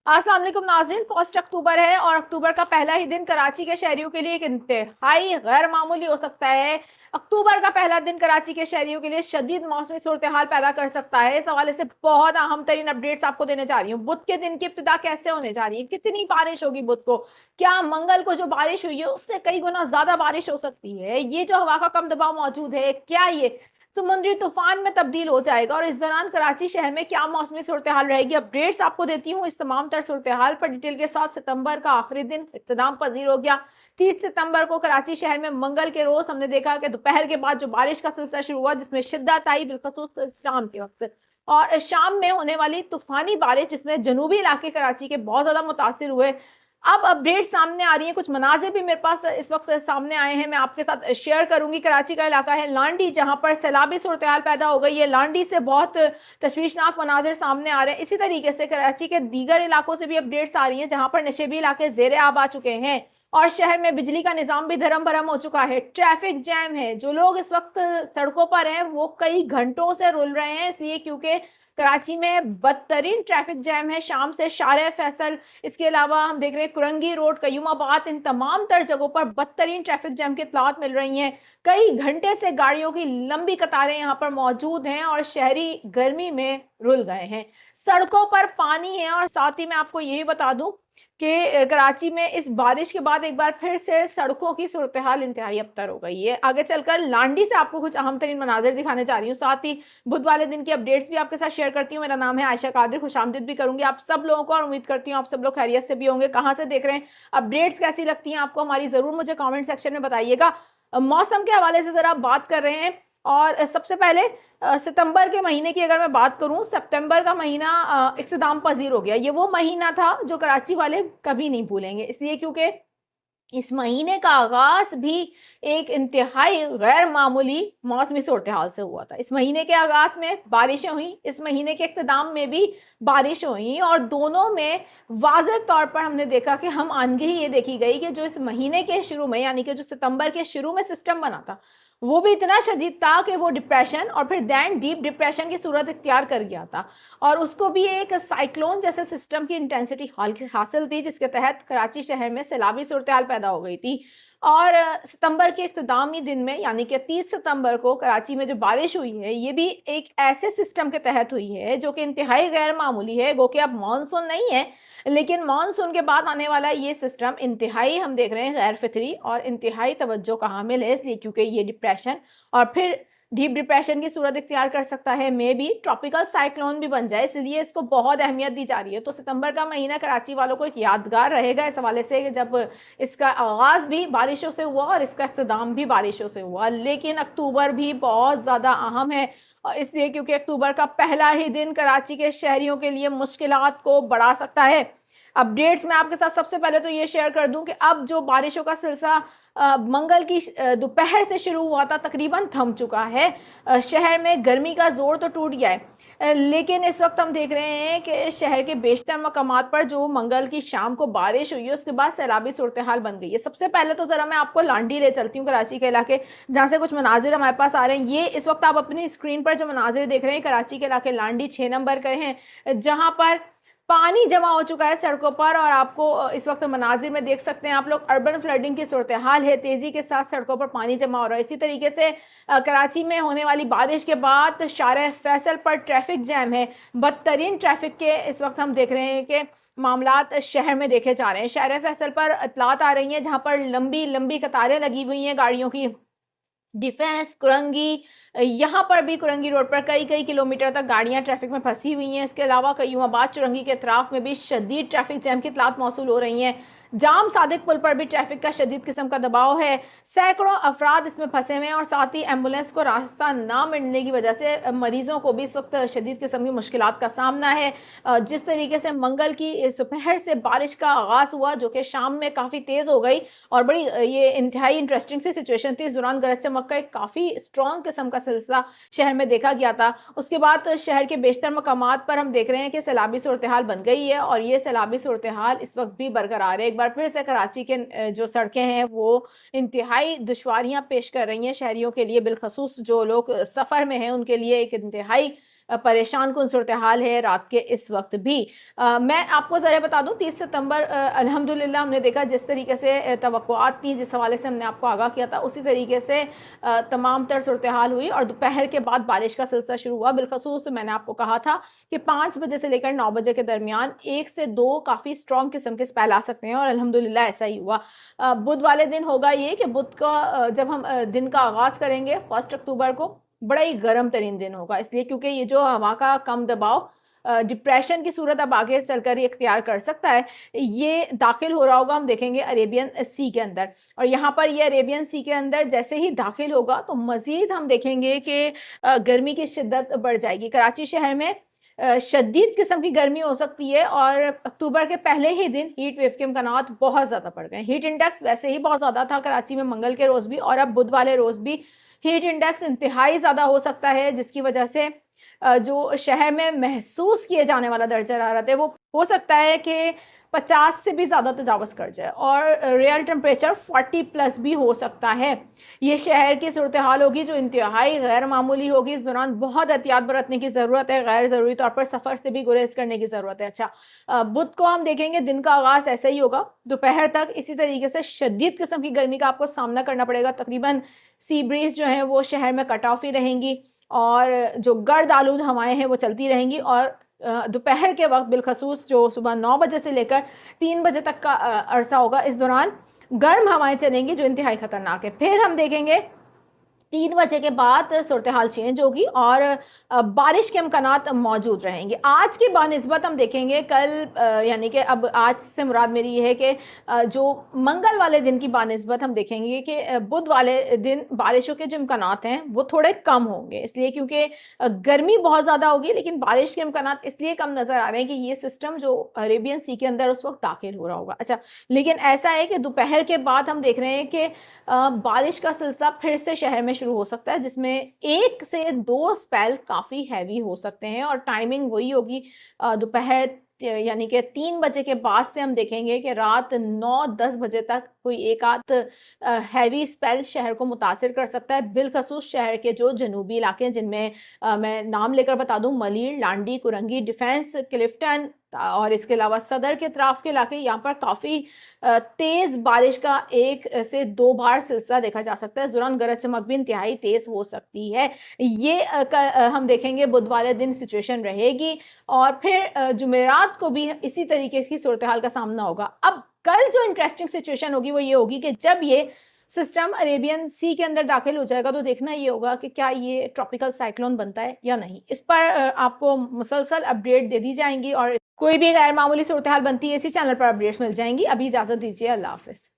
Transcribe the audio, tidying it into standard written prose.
अस्सलाम वालेकुम नाज़रीन। 1 अक्टूबर है और अक्टूबर का पहला ही दिन कराची के शहरियों के लिए एक इंतहाई गैर मामूली हो सकता है। अक्टूबर का पहला दिन कराची के शहरियों के लिए शदीद मौसमी सूरत हाल पैदा कर सकता है। इस हवाले से बहुत अहम तरीन अपडेट्स आपको देने जा रही हूँ। बुध के दिन की इब्तिदा कैसे होने जा रही है, कितनी बारिश होगी बुध को, क्या मंगल को जो बारिश हुई है उससे कई गुना ज्यादा बारिश हो सकती है, ये जो हवा का कम दबाव मौजूद है क्या ये समुद्री तूफान में तब्दील हो जाएगा और इस दौरान कराची शहर में क्या मौसमी सूरत हाल रहेगी, अपडेट्स आपको देती हूँ। इस तमाम तर सूरत हाल पर डिटेल के साथ सितंबर का आखिरी दिन इख्तिताम पजीर हो गया। 30 सितंबर को कराची शहर में मंगल के रोज हमने देखा कि दोपहर के बाद जो बारिश का सिलसिला शुरू हुआ जिसमें शिद्दत आई बिलखसूस शाम के वक्त, और शाम में होने वाली तूफानी बारिश जिसमें जनूबी इलाके कराची के बहुत ज्यादा मुतासिर हुए। अब अपडेट सामने आ रही है, कुछ मनाजिर भी मेरे पास इस वक्त सामने आए हैं, मैं आपके साथ शेयर करूंगी। कराची का इलाका है लांडी, जहां पर सैलाबी सूरत हाल पैदा हो गई है। लांडी से बहुत तशवीशनाक मनाजिर सामने आ रहे हैं। इसी तरीके से कराची के दीगर इलाकों से भी अपडेट्स आ रही हैं जहां पर नशेबी इलाके जेर आब आ चुके हैं और शहर में बिजली का निजाम भी धर्म भरम हो चुका है। ट्रैफिक जैम है, जो लोग इस वक्त सड़कों पर हैं वो कई घंटों से रुल रहे हैं, इसलिए क्योंकि कराची में बदतरीन ट्रैफिक जैम है। शाम से शारे फैसल, इसके अलावा हम देख रहे हैं कुरंगी रोड, कयूमाबाद, इन तमाम तर जगहों पर बदतरीन ट्रैफिक जैम की इत्तलात मिल रही हैं। कई घंटे से गाड़ियों की लंबी कतारें यहाँ पर मौजूद हैं और शहरी गर्मी में रुल गए हैं। सड़कों पर पानी है और साथ ही मैं आपको यही बता दूं कि कराची में इस बारिश के बाद एक बार फिर से सड़कों की सूरत हाल इंतहाई अबतर हो गई है। आगे चलकर लांडी से आपको कुछ अहम तरीन मनाजिर दिखाने जा रही हूँ, साथ ही बुध वाले दिन की अपडेट्स भी आपके साथ शेयर करती हूँ। मेरा नाम है आयशा कादिर, खुशामदीद भी करूंगी आप सब लोगों को और उम्मीद करती हूँ आप सब लोग खैरियत से भी होंगे। कहाँ से देख रहे हैं, अपडेट्स कैसी लगती हैं आपको हमारी, जरूर मुझे कॉमेंट सेक्शन में बताइएगा। मौसम के हवाले से जरा बात कर रहे हैं और सबसे पहले सितंबर के महीने की अगर मैं बात करूं, सितंबर का महीना इख्तिताम पजीर हो गया। ये वो महीना था जो कराची वाले कभी नहीं भूलेंगे, इसलिए क्योंकि इस महीने का आगाज भी एक इंतहाई गैर मामूली मौसमी सूरत हाल से हुआ था। इस महीने के आगाज में बारिशें हुई, इस महीने के इख्तिताम में भी बारिश हुई और दोनों में वाज़ेह तौर पर हमने देखा कि हम आनगी ही ये देखी गई कि जो इस महीने के शुरू में यानी कि जो सितंबर के शुरू में सिस्टम बना था वो भी इतना शदीद था कि वो डिप्रेशन और फिर दैन डीप डिप्रेशन की सूरत इख्तियार कर गया था और उसको भी एक साइक्लोन जैसे सिस्टम की इंटेंसिटी हासिल थी जिसके तहत कराची शहर में सैलाबी सूरत हाल पैदा हो गई थी। और सितंबर के इख्तितामी दिन में यानी कि 30 सितंबर को कराची में जो बारिश हुई है ये भी एक ऐसे सिस्टम के तहत हुई है जो कि इंतहाई गैर मामूली है। गो कि अब मानसून नहीं है, लेकिन मानसून के बाद आने वाला ये सिस्टम इंतहाई हम देख रहे हैं गैर फितरी और इंतहाई तवज्जो का हामिल है, इसलिए क्योंकि ये डिप्रेशन और फिर डीप डिप्रेशन की सूरत इख्तियार कर सकता है, मे बी ट्रॉपिकल साइक्लोन भी बन जाए, इसलिए इसको बहुत अहमियत दी जा रही है। तो सितंबर का महीना कराची वालों को एक यादगार रहेगा इस हवाले से जब इसका आगाज़ भी बारिशों से हुआ और इसका इख्तिताम भी बारिशों से हुआ। लेकिन अक्टूबर भी बहुत ज़्यादा अहम है, इसलिए क्योंकि अक्टूबर का पहला ही दिन कराची के शहरियों के लिए मुश्किलात को बढ़ा सकता है। अपडेट्स मैं आपके साथ सबसे पहले तो ये शेयर कर दूं कि अब जो बारिशों का सिलसिला मंगल की दोपहर से शुरू हुआ था तकरीबन थम चुका है। शहर में गर्मी का जोर तो टूट गया है, लेकिन इस वक्त हम देख रहे हैं कि शहर के बेशतर मकामात पर जो मंगल की शाम को बारिश हुई है उसके बाद सैलाबी सूरत हाल बन गई है। सबसे पहले तो ज़रा मैं आपको लांडी ले चलती हूँ, कराची के इलाके जहाँ से कुछ मनाजिर हमारे पास आ रहे हैं। ये इस वक्त आप अपनी स्क्रीन पर जो मनाजिर देख रहे हैं कराची के इलाके लांडी 6 नंबर के हैं जहाँ पर पानी जमा हो चुका है सड़कों पर और आपको इस वक्त मनाजिर में देख सकते हैं आप लोग अर्बन फ्लडिंग की सूरत हाल है, तेज़ी के साथ सड़कों पर पानी जमा हो रहा है। इसी तरीके से कराची में होने वाली बारिश के बाद शारे फैसल पर ट्रैफिक जैम है, बदतरीन ट्रैफिक के इस वक्त हम देख रहे हैं कि मामलात शहर में देखे जा रहे हैं। शारे फैसल पर इतलात आ रही हैं जहाँ पर लंबी लंबी कतारें लगी हुई हैं गाड़ियों की। डिफेंस कुरंगी, यहाँ पर भी कुरंगी रोड पर कई कई किलोमीटर तक गाड़ियाँ ट्रैफिक में फंसी हुई हैं। इसके अलावा कयूमाबाद चुरंगी के अतराफ में भी शदीद ट्रैफिक जैम की इतलात मौसूल हो रही हैं। जाम सादिक पुल पर भी ट्रैफिक का शदीद किस्म का दबाव है, सैकड़ों अफराद इसमें फंसे हुए हैं और साथ ही एम्बुलेंस को रास्ता ना मिलने की वजह से मरीजों को भी इस वक्त शदीद किस्म की मुश्किलात का सामना है। जिस तरीके से मंगल की दोपहर से बारिश का आगाज़ हुआ जो कि शाम में काफ़ी तेज़ हो गई और बड़ी ये इंतहाई इंटरेस्टिंग सी सिचुएशन थी। इस दौरान गरज चमक का एक काफ़ी स्ट्रॉन्ग किस्म का सिलसिला शहर में देखा गया था। उसके बाद शहर के बेशतर मकामात पर हम देख रहे हैं कि सैलाबी सूरत हाल बन गई है और ये सैलाबी सूरत हाल इस वक्त भी बरकरार है। एक बार फिर से कराची के जो सड़कें हैं वो इंतहाई दुश्वारियां पेश कर रही हैं शहरियों के लिए, बिलखसूस जो लोग सफ़र में हैं उनके लिए एक इंतहाई परेशान कुन सूरत हाल है रात के इस वक्त भी। मैं आपको ज़रा बता दूं 30 सितंबर अल्हम्दुलिल्लाह हमने देखा जिस तरीके से तवक्कुआत थी, जिस हवाले से हमने आपको आगाह किया था, उसी तरीके से तमाम तर सूरत हाल हुई और दोपहर के बाद बारिश का सिलसिला शुरू हुआ। बिलखसूस मैंने आपको कहा था कि 5 बजे से लेकर 9 बजे के दरमियान 1 से 2 काफ़ी स्ट्रॉन्ग किस्म के स्पेल आ सकते हैं और अल्हम्दुलिल्लाह ऐसा ही हुआ। बुध वाले दिन होगा ये कि बुध का जब हम दिन का आगाज़ करेंगे 1 अक्टूबर को, बड़ा ही गर्म तरीन दिन होगा, इसलिए क्योंकि ये जो हवा का कम दबाव डिप्रेशन की सूरत अब आगे चलकर ये इख्तियार कर सकता है, ये दाखिल हो रहा होगा, हम देखेंगे अरेबियन सी के अंदर। और यहाँ पर ये अरेबियन सी के अंदर जैसे ही दाखिल होगा तो मज़ीद हम देखेंगे कि गर्मी की शिद्दत बढ़ जाएगी। कराची शहर में शदीद किस्म की गर्मी हो सकती है और अक्टूबर के पहले ही दिन हीट वेव के इम्कानात बहुत ज़्यादा बढ़ गए। हीट इंडेक्स वैसे ही बहुत ज़्यादा था कराची में मंगल के रोज़ भी, और अब बुध वाले रोज़ भी हीट इंडेक्स इंतहाई ज़्यादा हो सकता है, जिसकी वजह से जो शहर में महसूस किए जाने वाला दर्जा हरारत है वो हो सकता है कि 50 से भी ज़्यादा तजावज़ कर जाए और रियल टेम्परेचर 40 प्लस भी हो सकता है। ये शहर की सूरत हाल होगी जो इंतहाई गैर मामूली होगी। इस दौरान बहुत एहतियात बरतने की ज़रूरत है, गैर ज़रूरी तौर पर सफ़र से भी गुरेज करने की ज़रूरत है। अच्छा, बुध को हम देखेंगे दिन का आगाज़ ऐसे ही होगा, दोपहर तक इसी तरीके से शदीद किस्म की गर्मी का आपको सामना करना पड़ेगा। तकरीबन सी ब्रीज जो है वो शहर में कट ऑफ ही रहेंगी और जो गर्द आलूद हवाएं हैं वो चलती रहेंगी और दोपहर के वक्त बिलखसूस जो सुबह 9 बजे से लेकर 3 बजे तक का अरसा होगा, इस दौरान गर्म हवाएं चलेंगी जो इंतहाई ख़तरनाक है। फिर हम देखेंगे 3 बजे के बाद सूरत हाल चेंज होगी और बारिश के इम्कानात मौजूद रहेंगे। आज की बानिस्बत हम देखेंगे कल यानी कि अब आज से मुराद मेरी ये है कि जो मंगल वाले दिन की बानिस्बत हम देखेंगे कि बुध वाले दिन बारिशों के जो इम्कानात हैं वो थोड़े कम होंगे, इसलिए क्योंकि गर्मी बहुत ज़्यादा होगी लेकिन बारिश के इम्कानात इसलिए कम नज़र आ रहे हैं कि ये सिस्टम जो अरेबियन सी के अंदर उस वक्त दाखिल हो रहा होगा। अच्छा, लेकिन ऐसा है कि दोपहर के बाद हम देख रहे हैं कि बारिश का सिलसिला फिर से शहर में शुरू हो सकता है, जिसमें 1 से 2 स्पेल काफ़ी हैवी हो सकते हैं और टाइमिंग वही होगी दोपहर यानी कि 3 बजे के बाद से हम देखेंगे कि रात 9-10 बजे तक कोई एक आध हैवी स्पेल शहर को मुतासिर कर सकता है। बिलखसूस शहर के जो जनूबी इलाके हैं जिनमें मैं नाम लेकर बता दूं, मलीर, लांडी, कुरंगी, डिफेंस, क्लिफ्टन और इसके अलावा सदर के अतराफ़ के इलाके, यहाँ पर काफ़ी तेज़ बारिश का 1 से 2 बार सिलसिला देखा जा सकता है। इस दौरान गरज चमक भी इंतहाई तेज़ हो सकती है। ये हम देखेंगे बुध वाले दिन सिचुएशन रहेगी और फिर जुमेरात को भी इसी तरीके की सूरत हाल का सामना होगा। अब कल जो इंटरेस्टिंग सिचुएशन होगी वो ये होगी कि जब ये सिस्टम अरेबियन सी के अंदर दाखिल हो जाएगा तो देखना ये होगा कि क्या ये ट्रॉपिकल साइक्लोन बनता है या नहीं। इस पर आपको मुसलसल अपडेट दे दी जाएंगी और कोई भी गैर मामूली सूरत हाल बनती है इसी चैनल पर अपडेट्स मिल जाएंगी। अभी इजाज़त दीजिए, अल्लाह हाफ़िज़।